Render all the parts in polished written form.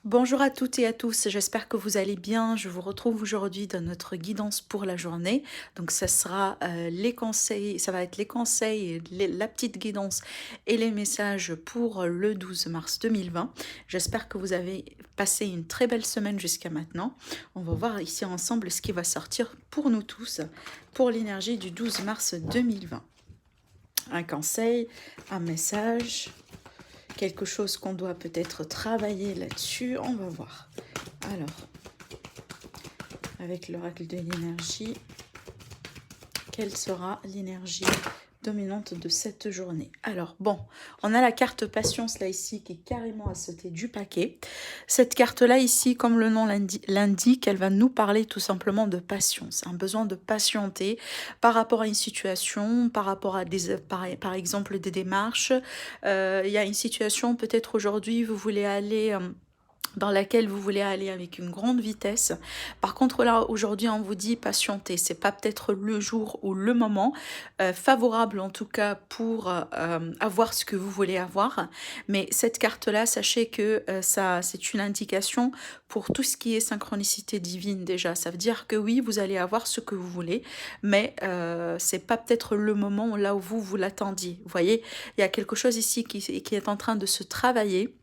Bonjour à toutes et à tous, j'espère que vous allez bien. Je vous retrouve aujourd'hui dans notre guidance pour la journée. Donc ça sera les conseils, ça va être les conseils, la petite guidance et les messages pour le 12 mars 2020. J'espère que vous avez passé une très belle semaine jusqu'à maintenant. On va voir ici ensemble ce qui va sortir pour nous tous pour l'énergie du 12 mars 2020. Un conseil, un message, quelque chose qu'on doit peut-être travailler là-dessus, on va voir. Alors, avec l'oracle de l'énergie, quelle sera l'énergie dominante de cette journée? Alors, bon, on a la carte patience là ici qui est carrément à sauter du paquet. Cette carte-là ici, comme le nom l'indique, elle va nous parler tout simplement de patience, un besoin de patienter par rapport à une situation, par rapport à par exemple des démarches. Il y a une situation, peut-être aujourd'hui, vous voulez aller dans laquelle vous voulez aller avec une grande vitesse. Par contre là aujourd'hui on vous dit patienter, c'est pas peut-être le jour ou le moment favorable en tout cas pour avoir ce que vous voulez avoir, mais cette carte là sachez que ça c'est une indication pour tout ce qui est synchronicité divine. Déjà ça veut dire que oui vous allez avoir ce que vous voulez, mais c'est pas peut-être le moment là où vous l'attendiez. Vous voyez, il y a quelque chose ici qui est en train de se travailler,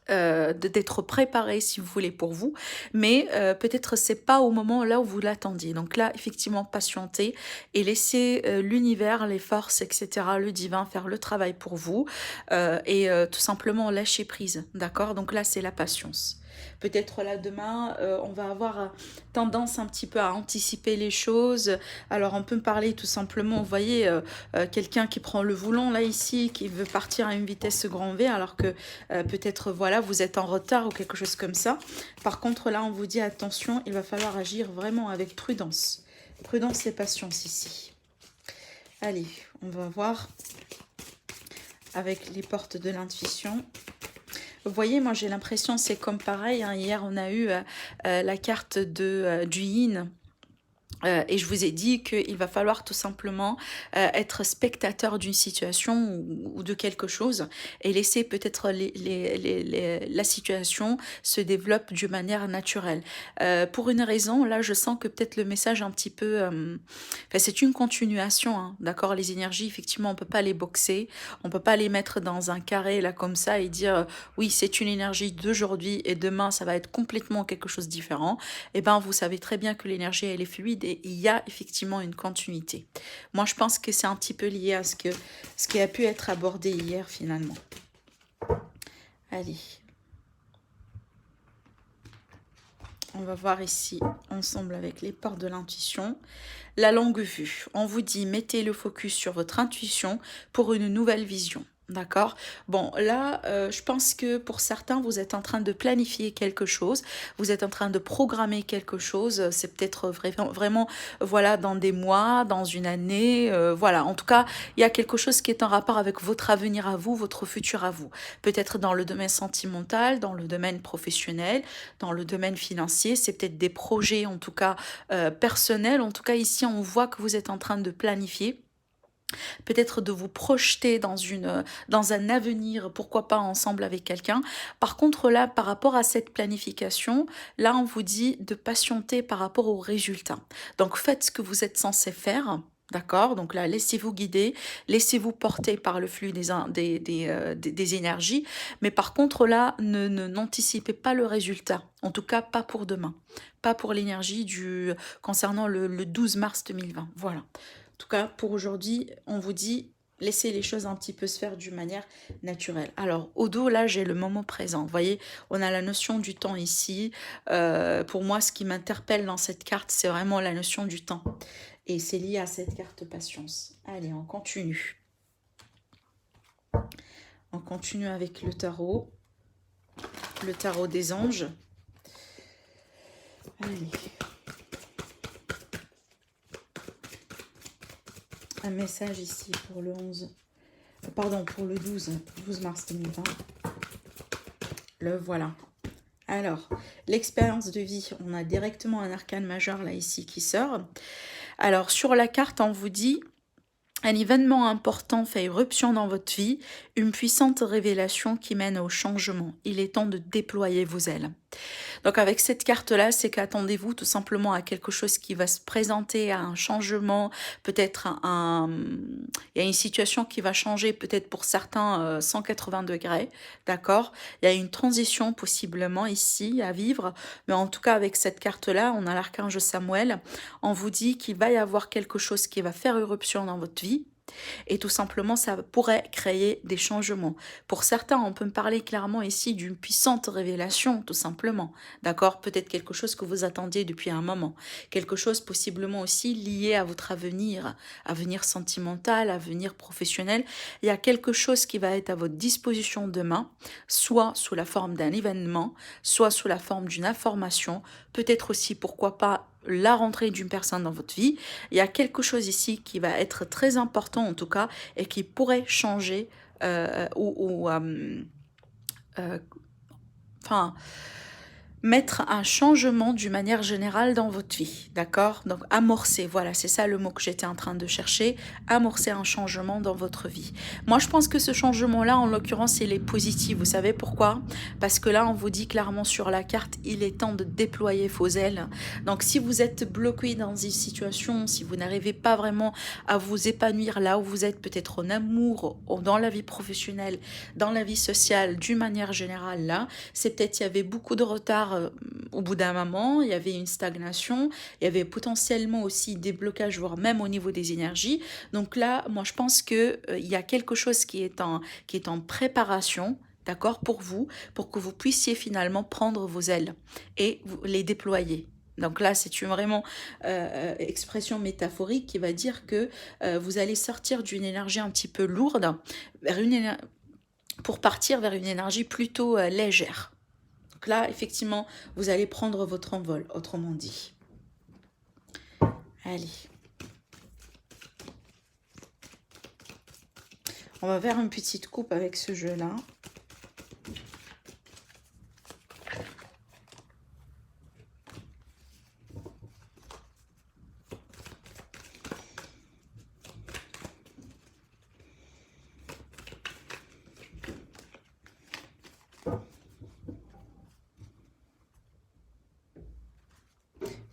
d'être préparé si vous voulez pour vous, mais peut-être c'est pas au moment là où vous l'attendiez. Donc là effectivement patientez et laissez l'univers, les forces, etc., le divin faire le travail pour vous, et tout simplement lâcher prise, d'accord? Donc là c'est la patience. Peut-être là demain on va avoir tendance un petit peu à anticiper les choses. Alors on peut me parler tout simplement, vous voyez, quelqu'un qui prend le volant là ici, qui veut partir à une vitesse grand V alors que peut-être voilà vous êtes en retard ou quelque chose comme ça. Par contre là on vous dit attention, il va falloir agir vraiment avec prudence. Prudence et patience ici. Allez, on va voir avec les portes de l'intuition. Vous voyez, moi j'ai l'impression c'est comme pareil, hein. Hier on a eu la carte du yin. Et je vous ai dit qu'il va falloir tout simplement être spectateur d'une situation ou de quelque chose et laisser peut-être la situation se développe d'une manière naturelle. Pour une raison, là je sens que peut-être le message un petit peu... enfin, c'est une continuation, hein, d'accord? Les énergies, effectivement, on peut pas les boxer, on peut pas les mettre dans un carré là comme ça et dire oui, c'est une énergie d'aujourd'hui et demain ça va être complètement quelque chose de différent. Eh ben, vous savez très bien que l'énergie elle est fluide et il y a effectivement une continuité. Moi, je pense que c'est un petit peu lié à ce qui a pu être abordé hier finalement. Allez. On va voir ici ensemble avec les portes de l'intuition. La longue vue. On vous dit mettez le focus sur votre intuition pour une nouvelle vision. D'accord? Bon, là, je pense que pour certains, vous êtes en train de planifier quelque chose, vous êtes en train de programmer quelque chose, c'est peut-être vraiment, voilà, dans des mois, dans une année, voilà. En tout cas, il y a quelque chose qui est en rapport avec votre avenir à vous, votre futur à vous. Peut-être dans le domaine sentimental, dans le domaine professionnel, dans le domaine financier, c'est peut-être des projets, en tout cas, personnels. En tout cas, ici, on voit que vous êtes en train de planifier, peut-être de vous projeter dans un avenir, pourquoi pas ensemble avec quelqu'un. Par contre là, par rapport à cette planification, là on vous dit de patienter par rapport aux résultats. Donc faites ce que vous êtes censé faire. D'accord? Donc là, laissez-vous guider, laissez-vous porter par le flux des énergies. Mais par contre là, n'anticipez pas le résultat. En tout cas, pas pour demain. Pas pour l'énergie concernant le 12 mars 2020. Voilà. En tout cas, pour aujourd'hui, on vous dit laissez les choses un petit peu se faire d'une manière naturelle. Alors, au dos, là, j'ai le moment présent. Vous voyez, on a la notion du temps ici. Pour moi, ce qui m'interpelle dans cette carte, c'est vraiment la notion du temps. Et c'est lié à cette carte patience. Allez, on continue. On continue avec le tarot des anges. Allez. Un message ici pour le 11... Pardon, pour le 12 mars 2020. Le voilà. Alors, l'expérience de vie, on a directement un arcane majeur là ici qui sort. Alors, sur la carte, on vous dit Un événement important fait éruption dans votre vie, une puissante révélation qui mène au changement. Il est temps de déployer vos ailes. Donc avec cette carte-là, c'est qu'attendez-vous tout simplement à quelque chose qui va se présenter, à un changement, peut-être il y a une situation qui va changer, peut-être pour certains 180 degrés, d'accord? Il y a une transition possiblement ici à vivre, mais en tout cas avec cette carte-là, on a l'archange Samuel, on vous dit qu'il va y avoir quelque chose qui va faire éruption dans votre vie, et tout simplement, ça pourrait créer des changements. Pour certains, on peut me parler clairement ici d'une puissante révélation, tout simplement. D'accord? Peut-être quelque chose que vous attendiez depuis un moment. Quelque chose possiblement aussi lié à votre avenir sentimental, avenir professionnel. Il y a quelque chose qui va être à votre disposition demain, soit sous la forme d'un événement, soit sous la forme d'une information, peut-être aussi, pourquoi pas, la rentrée d'une personne dans votre vie. Il y a quelque chose ici qui va être très important en tout cas et qui pourrait changer enfin mettre un changement d'une manière générale dans votre vie, d'accord? Donc amorcer, voilà, c'est ça le mot que j'étais en train de chercher, amorcer un changement dans votre vie. Moi, je pense que ce changement-là, en l'occurrence, il est positif. Vous savez pourquoi? Parce que là, on vous dit clairement sur la carte, il est temps de déployer vos ailes. Donc si vous êtes bloqué dans une situation, si vous n'arrivez pas vraiment à vous épanouir là où vous êtes, peut-être en amour, dans la vie professionnelle, dans la vie sociale, d'une manière générale, là, c'est peut-être il y avait beaucoup de retard au bout d'un moment, il y avait une stagnation, il y avait potentiellement aussi des blocages, voire même au niveau des énergies. Donc là, moi je pense que il y a quelque chose qui est en préparation, d'accord, pour vous, pour que vous puissiez finalement prendre vos ailes et les déployer. Donc là, c'est une vraiment expression métaphorique qui va dire que vous allez sortir d'une énergie un petit peu lourde vers pour partir vers une énergie plutôt légère. Donc là, effectivement, vous allez prendre votre envol, autrement dit. Allez. On va faire une petite coupe avec ce jeu-là.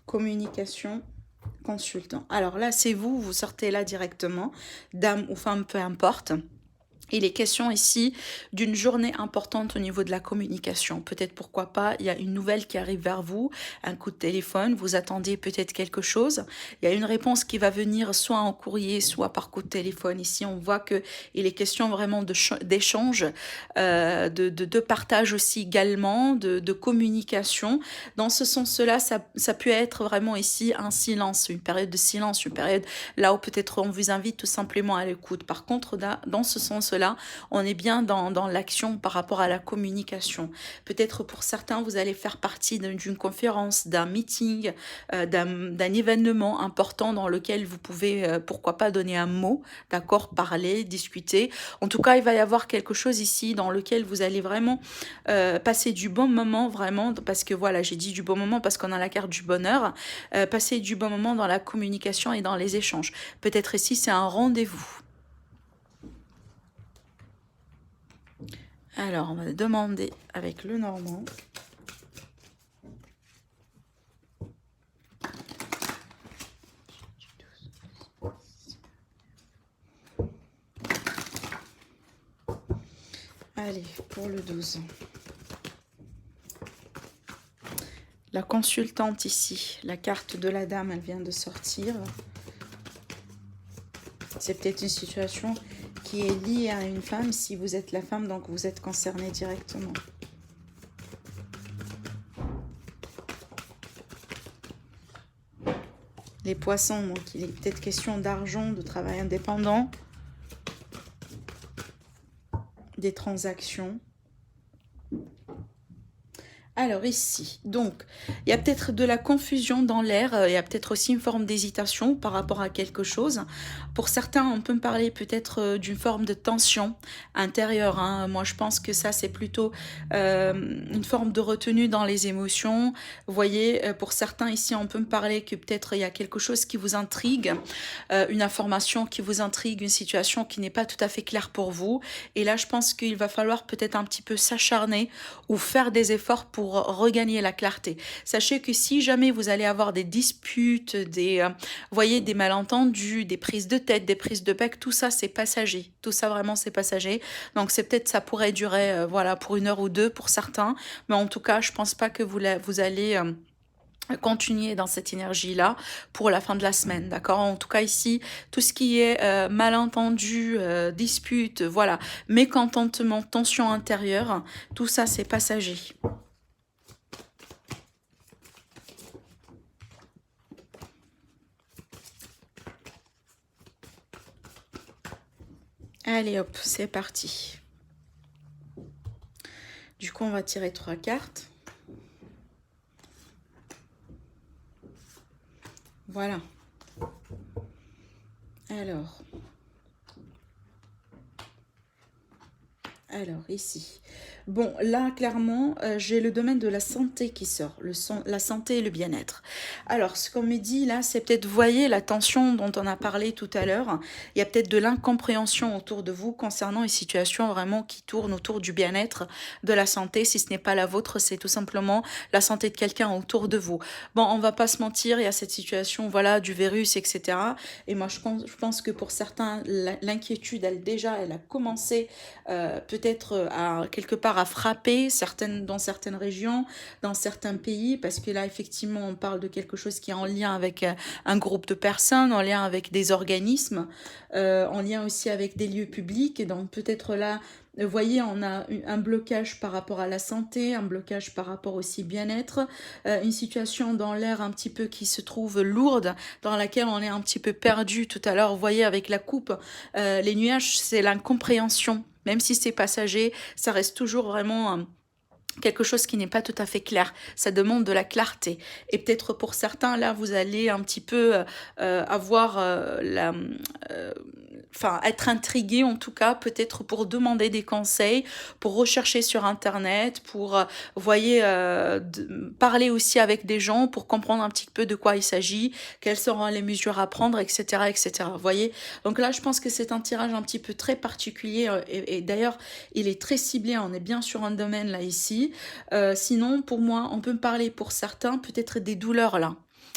Communication, consultant. Alors là, c'est vous, vous sortez là directement, dame ou femme, peu importe. Il est question ici d'une journée importante au niveau de la communication. Peut-être, pourquoi pas, il y a une nouvelle qui arrive vers vous, un coup de téléphone, vous attendiez peut-être quelque chose. Il y a une réponse qui va venir soit en courrier, soit par coup de téléphone. Ici, on voit qu'il est question vraiment d'échange, de partage aussi également, de communication. Dans ce sens-là, ça peut être vraiment ici un silence, une période de silence, une période là où peut-être on vous invite tout simplement à l'écoute. Par contre, dans ce sens-là, on est bien dans l'action par rapport à la communication. Peut-être pour certains, vous allez faire partie d'une conférence, d'un meeting, d'un événement important dans lequel vous pouvez, pourquoi pas, donner un mot, d'accord, parler, discuter. En tout cas, il va y avoir quelque chose ici dans lequel vous allez vraiment passer du bon moment, vraiment, parce que voilà, j'ai dit du bon moment parce qu'on a la carte du bonheur, passer du bon moment dans la communication et dans les échanges. Peut-être ici, c'est un rendez-vous. Alors, on va demander avec le normand. Allez, pour le 12. La consultante ici, la carte de la dame, elle vient de sortir. C'est peut-être une situation qui est liée à une femme. Si vous êtes la femme, donc vous êtes concerné directement. Les poissons, donc il est peut-être question d'argent, de travail indépendant, des transactions. Alors ici, donc, il y a peut-être de la confusion dans l'air, il y a peut-être aussi une forme d'hésitation par rapport à quelque chose. Pour certains, on peut me parler peut-être d'une forme de tension intérieure, hein. Moi, je pense que ça, c'est plutôt une forme de retenue dans les émotions. Vous voyez, pour certains ici, on peut me parler que peut-être il y a quelque chose qui vous intrigue, une information qui vous intrigue, une situation qui n'est pas tout à fait claire pour vous. Et là, je pense qu'il va falloir peut-être un petit peu s'acharner ou faire des efforts pour regagner la clarté. Sachez que si jamais vous allez avoir des disputes, voyez, des malentendus, des prises de tête, des prises de bec, tout ça c'est passager. Tout ça vraiment c'est passager. Donc c'est peut-être ça pourrait durer voilà pour 1 heure ou 2 pour certains, mais en tout cas je pense pas que vous allez continuer dans cette énergie-là pour la fin de la semaine, d'accord? En tout cas ici, tout ce qui est malentendu, dispute, voilà, mécontentement, tension intérieure, tout ça c'est passager. Allez hop, c'est parti. Du coup, on va tirer 3 cartes. Voilà. Alors, ici. Bon, là, clairement, j'ai le domaine de la santé qui sort. La santé et le bien-être. Alors, ce qu'on me dit là, c'est peut-être, vous voyez, la tension dont on a parlé tout à l'heure. Il y a peut-être de l'incompréhension autour de vous concernant une situation vraiment qui tourne autour du bien-être, de la santé. Si ce n'est pas la vôtre, c'est tout simplement la santé de quelqu'un autour de vous. Bon, on va pas se mentir, il y a cette situation, voilà, du virus, etc. Et moi, je pense que pour certains, l'inquiétude, elle a commencé peut-être à quelque part à frapper dans certaines régions, dans certains pays, parce que là effectivement on parle de quelque chose qui est en lien avec un groupe de personnes, en lien avec des organismes, en lien aussi avec des lieux publics, et donc peut-être là vous voyez, on a un blocage par rapport à la santé, un blocage par rapport aussi bien-être, une situation dans l'air un petit peu qui se trouve lourde, dans laquelle on est un petit peu perdu tout à l'heure. Vous voyez, avec la coupe, les nuages, c'est l'incompréhension. Même si c'est passager, ça reste toujours vraiment quelque chose qui n'est pas tout à fait clair. Ça demande de la clarté. Et peut-être pour certains, là, vous allez un petit peu avoir être intrigué en tout cas, peut-être pour demander des conseils, pour rechercher sur Internet, pour, voyez, parler aussi avec des gens pour comprendre un petit peu de quoi il s'agit, quelles seront les mesures à prendre, etc., etc. Vous voyez? Donc là, je pense que c'est un tirage un petit peu très particulier et d'ailleurs, il est très ciblé. On est bien sur un domaine là ici. Sinon, pour moi, on peut me parler pour certains peut-être des douleurs là.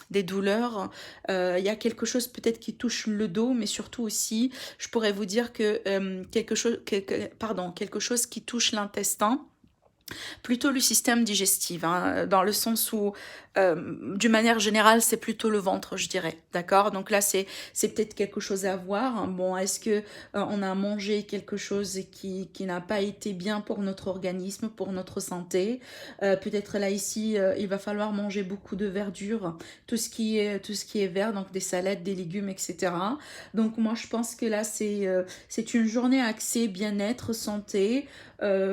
Des douleurs, il y a quelque chose peut-être qui touche le dos, mais surtout aussi, je pourrais vous dire que quelque chose qui touche l'intestin, plutôt le système digestif, hein, dans le sens où, d'une manière générale, c'est plutôt le ventre, je dirais, d'accord? Donc là, c'est peut-être quelque chose à voir, hein. Bon, est-ce que on a mangé quelque chose qui n'a pas été bien pour notre organisme, pour notre santé? Peut-être là, ici, il va falloir manger beaucoup de verdure, tout ce qui est vert, donc des salades, des légumes, etc. Donc moi, je pense que là, c'est une journée axée bien-être, santé.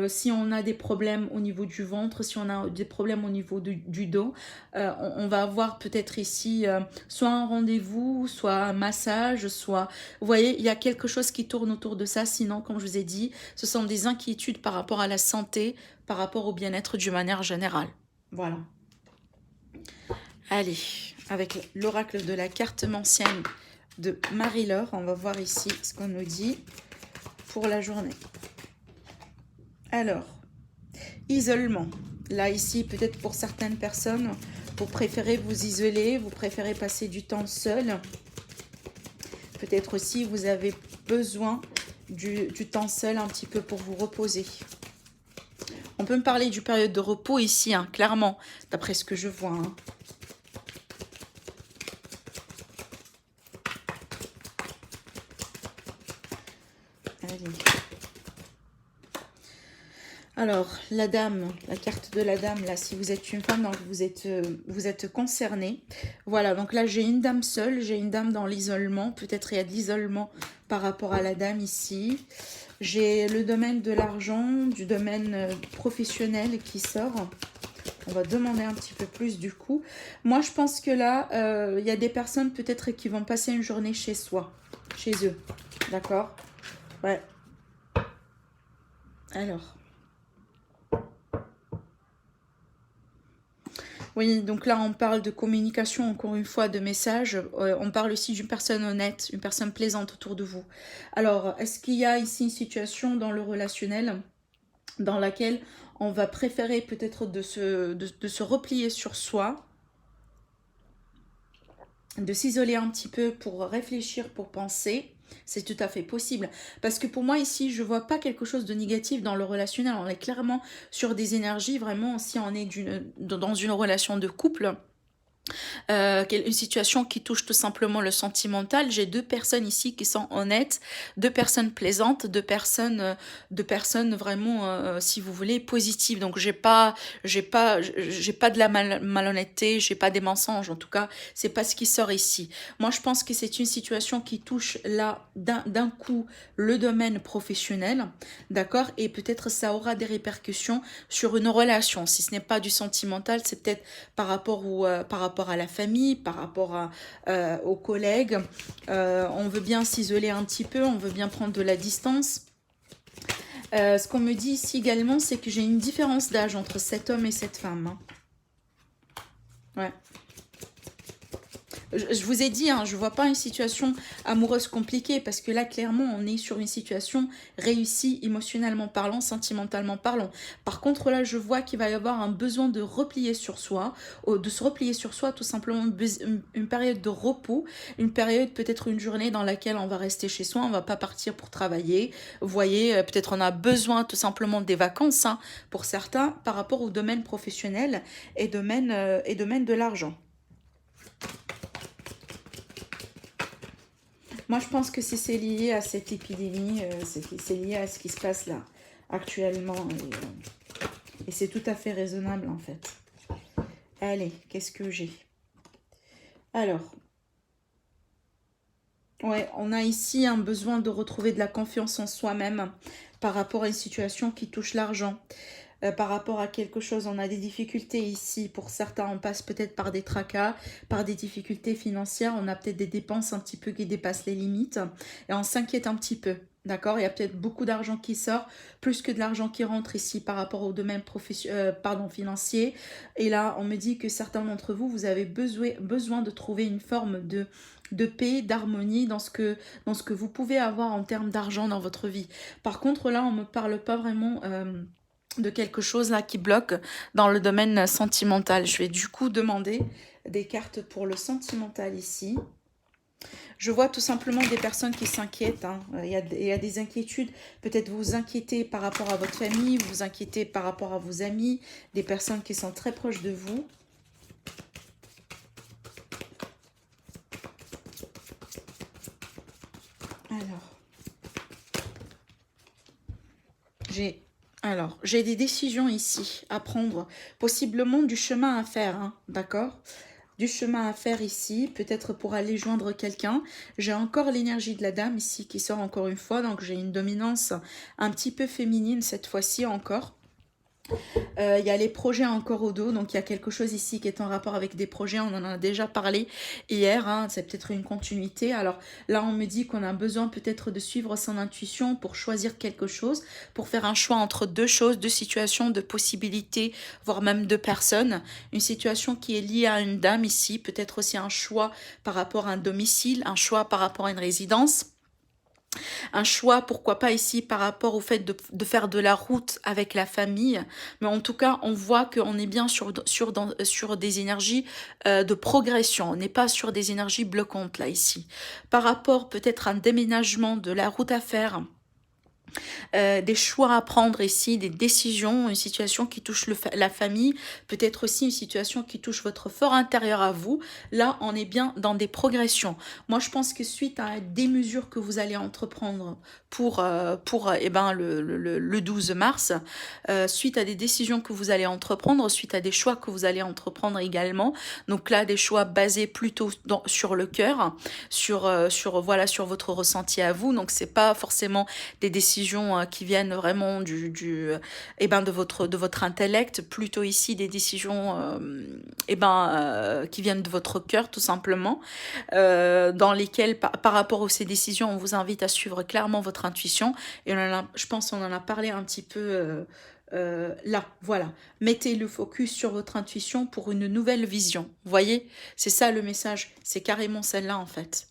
Si on a des problèmes au niveau du ventre, si on a des problèmes au niveau du dos, on va avoir peut-être ici soit un rendez-vous, soit un massage, soit... Vous voyez, il y a quelque chose qui tourne autour de ça. Sinon, comme je vous ai dit, ce sont des inquiétudes par rapport à la santé, par rapport au bien-être d'une manière générale. Voilà. Allez, avec l'oracle de la carte mancienne de Marie-Laure, on va voir ici ce qu'on nous dit pour la journée. Alors, isolement. Là, ici, peut-être pour certaines personnes, vous préférez vous isoler, vous préférez passer du temps seul. Peut-être aussi, vous avez besoin du temps seul un petit peu pour vous reposer. On peut me parler du période de repos ici, hein, clairement, d'après ce que je vois. Hein. Allez. Alors, la dame, la carte de la dame, là, si vous êtes une femme, donc vous êtes concerné. Voilà, donc là, j'ai une dame seule, j'ai une dame dans l'isolement. Peut-être il y a de l'isolement par rapport à la dame ici. J'ai le domaine de l'argent, du domaine professionnel qui sort. On va demander un petit peu plus du coup. Moi, je pense que là, il y a des personnes peut-être qui vont passer une journée chez soi, chez eux. D'accord? Ouais. Alors. Oui, donc là, on parle de communication, encore une fois, de messages. On parle aussi d'une personne honnête, une personne plaisante autour de vous. Alors, est-ce qu'il y a ici une situation dans le relationnel dans laquelle on va préférer peut-être de se replier sur soi, de s'isoler un petit peu pour réfléchir, pour penser? C'est tout à fait possible. Parce que pour moi, ici, je vois pas quelque chose de négatif dans le relationnel. On est clairement sur des énergies, vraiment, si on est dans une relation de couple, une situation qui touche tout simplement le sentimental. J'ai deux personnes ici qui sont honnêtes, deux personnes plaisantes, deux personnes vraiment, si vous voulez, positives. Donc j'ai pas de la malhonnêteté, j'ai pas des mensonges. En tout cas, c'est pas ce qui sort ici. Moi, je pense que c'est une situation qui touche là d'un coup le domaine professionnel, d'accord, et peut-être ça aura des répercussions sur une relation. Si ce n'est pas du sentimental, c'est peut-être par rapport à la famille, par rapport aux collègues. On veut bien s'isoler un petit peu, on veut bien prendre de la distance. Ce qu'on me dit ici également, c'est que j'ai une différence d'âge entre cet homme et cette femme. Hein. Ouais. Je vous ai dit, hein, je ne vois pas une situation amoureuse compliquée parce que là, clairement, on est sur une situation réussie émotionnellement parlant, sentimentalement parlant. Par contre, là, je vois qu'il va y avoir un besoin de replier sur soi, de se replier sur soi, tout simplement une période de repos, une période, peut-être une journée dans laquelle on va rester chez soi, on ne va pas partir pour travailler. Vous voyez, peut-être on a besoin tout simplement des vacances, hein, pour certains, par rapport au domaine professionnel et domaine de l'argent. Moi, je pense que c'est lié à cette épidémie, c'est lié à ce qui se passe là, actuellement. Et c'est tout à fait raisonnable, en fait. Allez, qu'est-ce que j'ai? Alors, ouais, on a ici un besoin de retrouver de la confiance en soi-même par rapport à une situation qui touche l'argent. Par rapport à quelque chose, on a des difficultés ici. Pour certains, on passe peut-être par des tracas, par des difficultés financières. On a peut-être des dépenses un petit peu qui dépassent les limites. Et on s'inquiète un petit peu. D'accord? Il y a peut-être beaucoup d'argent qui sort, plus que de l'argent qui rentre ici par rapport au domaine financier. Et là, on me dit que certains d'entre vous, vous avez besoin de trouver une forme de paix, d'harmonie dans ce que vous pouvez avoir en termes d'argent dans votre vie. Par contre, là, on ne me parle pas vraiment... de quelque chose là qui bloque dans le domaine sentimental. Je vais du coup demander des cartes pour le sentimental ici. Je vois tout simplement des personnes qui s'inquiètent. Hein. Il y a des inquiétudes. Peut-être vous inquiétez par rapport à votre famille, vous vous inquiétez par rapport à vos amis, des personnes qui sont très proches de vous. Alors, j'ai des décisions ici à prendre, possiblement du chemin à faire, hein, d'accord? Du chemin à faire ici, peut-être pour aller joindre quelqu'un. J'ai encore l'énergie de la dame ici qui sort encore une fois, donc j'ai une dominance un petit peu féminine cette fois-ci encore. Il y a les projets encore au dos, donc il y a quelque chose ici qui est en rapport avec des projets, on en a déjà parlé hier, hein, c'est peut-être une continuité. Alors là, on me dit qu'on a besoin peut-être de suivre son intuition pour choisir quelque chose, pour faire un choix entre deux choses, deux situations, deux possibilités, voire même deux personnes. Une situation qui est liée à une dame ici, peut-être aussi un choix par rapport à un domicile, un choix par rapport à une résidence. Un choix, pourquoi pas ici, par rapport au fait de faire de la route avec la famille. Mais en tout cas, on voit qu'on est bien sur des énergies de progression. On n'est pas sur des énergies bloquantes, là, ici. Par rapport peut-être à un déménagement de la route à faire, des choix à prendre ici, des décisions, une situation qui touche la famille, peut-être aussi une situation qui touche votre fort intérieur à vous. Là, on est bien dans des progressions. Moi, je pense que suite à des mesures que vous allez entreprendre pour le 12 mars, suite à des décisions que vous allez entreprendre, suite à des choix que vous allez entreprendre également, donc là, des choix basés plutôt sur le cœur, sur votre ressenti à vous, donc c'est pas forcément des décisions décisions qui viennent vraiment de votre intellect, plutôt ici des décisions qui viennent de votre cœur tout simplement, dans lesquelles par rapport à ces décisions, on vous invite à suivre clairement votre intuition. Et je pense qu'on en a parlé un petit peu là, voilà. Mettez le focus sur votre intuition pour une nouvelle vision. Vous voyez, c'est ça le message, c'est carrément celle-là en fait.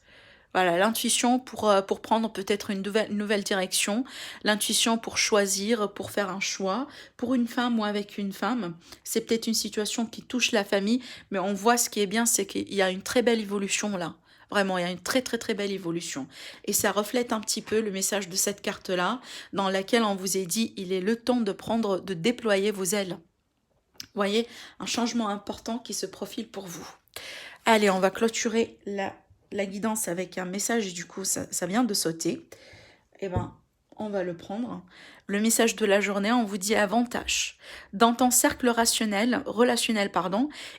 Voilà, l'intuition pour prendre peut-être une nouvelle direction, l'intuition pour choisir, pour faire un choix, pour une femme ou avec une femme. C'est peut-être une situation qui touche la famille, mais on voit ce qui est bien, c'est qu'il y a une très belle évolution là. Vraiment, il y a une très très très belle évolution. Et ça reflète un petit peu le message de cette carte-là, dans laquelle on vous est dit, il est le temps de déployer vos ailes. Vous voyez, un changement important qui se profile pour vous. Allez, on va clôturer la guidance avec un message, et du coup, ça vient de sauter. Eh ben, on va le prendre. Le message de la journée, on vous dit avantage. Dans ton cercle relationnel,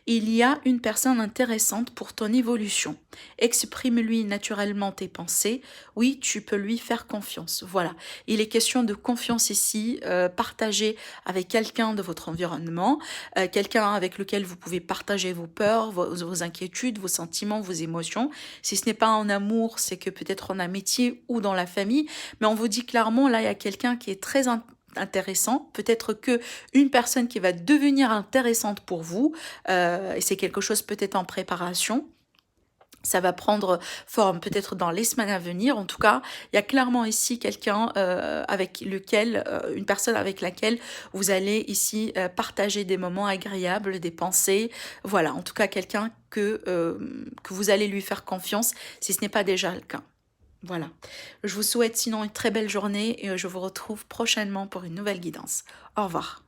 il y a une personne intéressante pour ton évolution. Exprime-lui naturellement tes pensées. Oui, tu peux lui faire confiance. Voilà. Il est question de confiance ici, partagée avec quelqu'un de votre environnement, quelqu'un avec lequel vous pouvez partager vos peurs, vos inquiétudes, vos sentiments, vos émotions. Si ce n'est pas en amour, c'est que peut-être en amitié ou dans la famille. Mais on vous dit clairement, là, il y a quelqu'un qui est très intéressant, peut-être que une personne qui va devenir intéressante pour vous, et c'est quelque chose peut-être en préparation. Ça va prendre forme peut-être dans les semaines à venir. En tout cas, il y a clairement ici quelqu'un une personne avec laquelle vous allez ici partager des moments agréables, des pensées. Voilà, en tout cas quelqu'un que vous allez lui faire confiance si ce n'est pas déjà le cas. Voilà. Je vous souhaite sinon une très belle journée et je vous retrouve prochainement pour une nouvelle guidance. Au revoir.